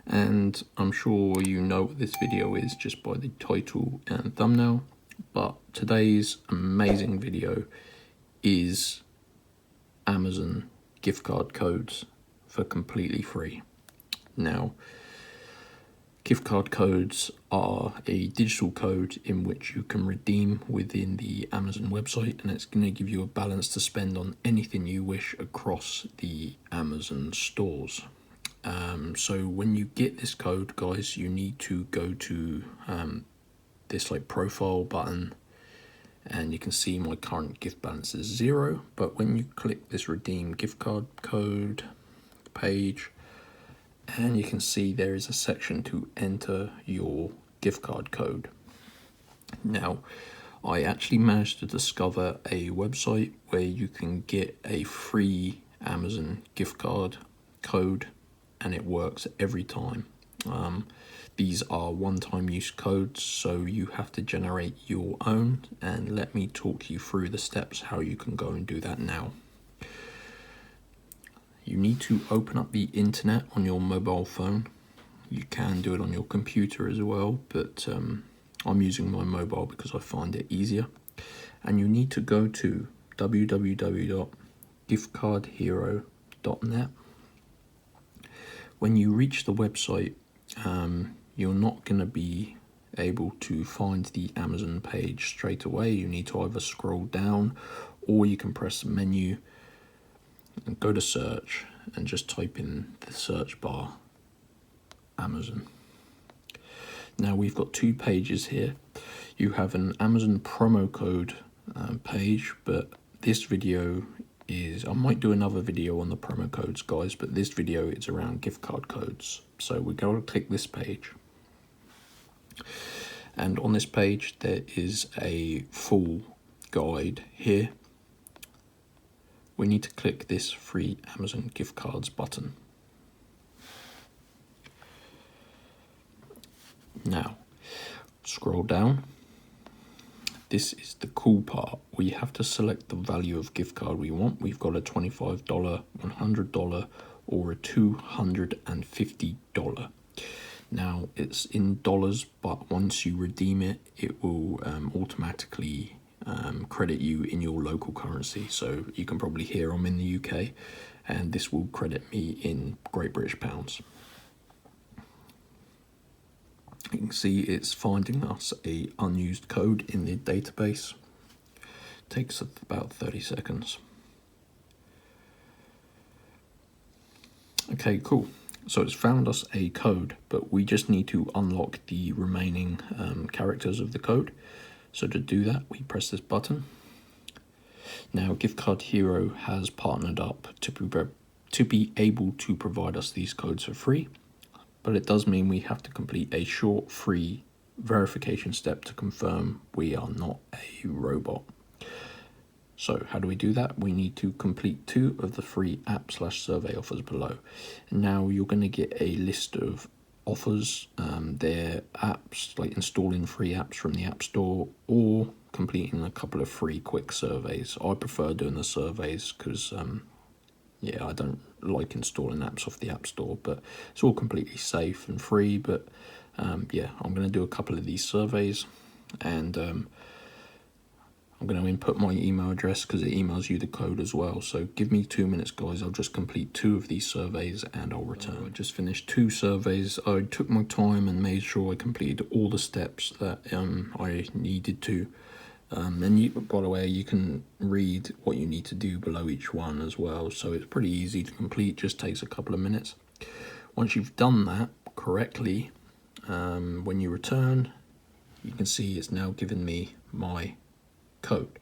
And I'm sure you know what this video is just by the title and thumbnail, but today's amazing video is Amazon gift card codes for completely free. Now, gift card codes are a digital code in which you can redeem within the Amazon website, and it's going to give you a balance to spend on anything you wish across the Amazon stores. So when you get this code, guys, you need to go to this profile button, and you can see my current gift balance is 0. But when you click this redeem gift card code page, and you can see there is a section to enter your gift card code. Now, I actually managed to discover a website where you can get a free Amazon gift card code, and it works every time. These are one-time use codes, so you have to generate your own, and let me talk you through the steps how you can go and do that now. You need to open up the internet on your mobile phone. You can do it on your computer as well, but I'm using my mobile because I find it easier. And you need to go to www.giftcardhero.net. When you reach the website, you're not going to be able to find the Amazon page straight away. You need to either scroll down, or you can press the menu and go to search and just type in the search bar Amazon. Now we've got 2 pages here. You have an Amazon promo code page, but this video is, I might do another video on the promo codes, guys, but this video is around gift card codes. So we're going to click this page, and on this page there is a full guide here. We need to click this free Amazon gift cards button. Now, scroll down. This is the cool part. We have to select the value of gift card we want. We've got a $25, $100, or a $250. Now, it's in dollars, but once you redeem it, it will automatically credit you in your local currency. So you can probably hear I'm in the UK, and this will credit me in Great British pounds. You can see it's finding us a unused code in the database. Takes about 30 seconds. Okay, cool. So it's found us a code, but we just need to unlock the remaining characters of the code. So to do that, we press this button. Now, Gift Card Hero has partnered up to be able to provide us these codes for free, but it does mean we have to complete a short free verification step to confirm we are not a robot. So how do we do that? We need to complete 2 of the free app/survey offers below. Now you're going to get a list of offers. They're apps, like installing free apps from the App Store or completing a couple of free quick surveys. I prefer doing the surveys because I don't like installing apps off the App Store, but it's all completely safe and free. But I'm going to do a couple of these surveys, and I'm going to input my email address because it emails you the code as well. So give me 2 minutes, guys. I'll just complete 2 of these surveys and I'll return. I just finished 2 surveys. I took my time and made sure I completed all the steps that I needed to. And by the way, you can read what you need to do below each one as well. So it's pretty easy to complete, just takes a couple of minutes. Once you've done that correctly, when you return, you can see it's now given me my code.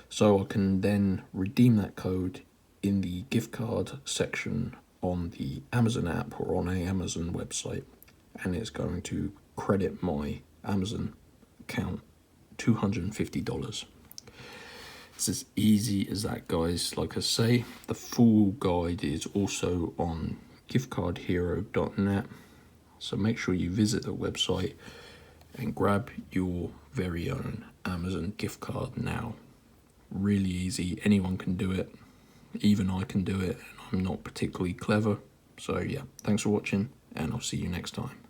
So I can then redeem that code in the gift card section on the Amazon app or on a Amazon website, and it's going to credit my Amazon account $250. It's as easy as that, guys. Like I say, the full guide is also on giftcardhero.net, so make sure you visit the website and grab your very own Amazon gift card now. Really easy, anyone can do it, even I can do it, and I'm not particularly clever. So yeah, thanks for watching. and I'll see you next time.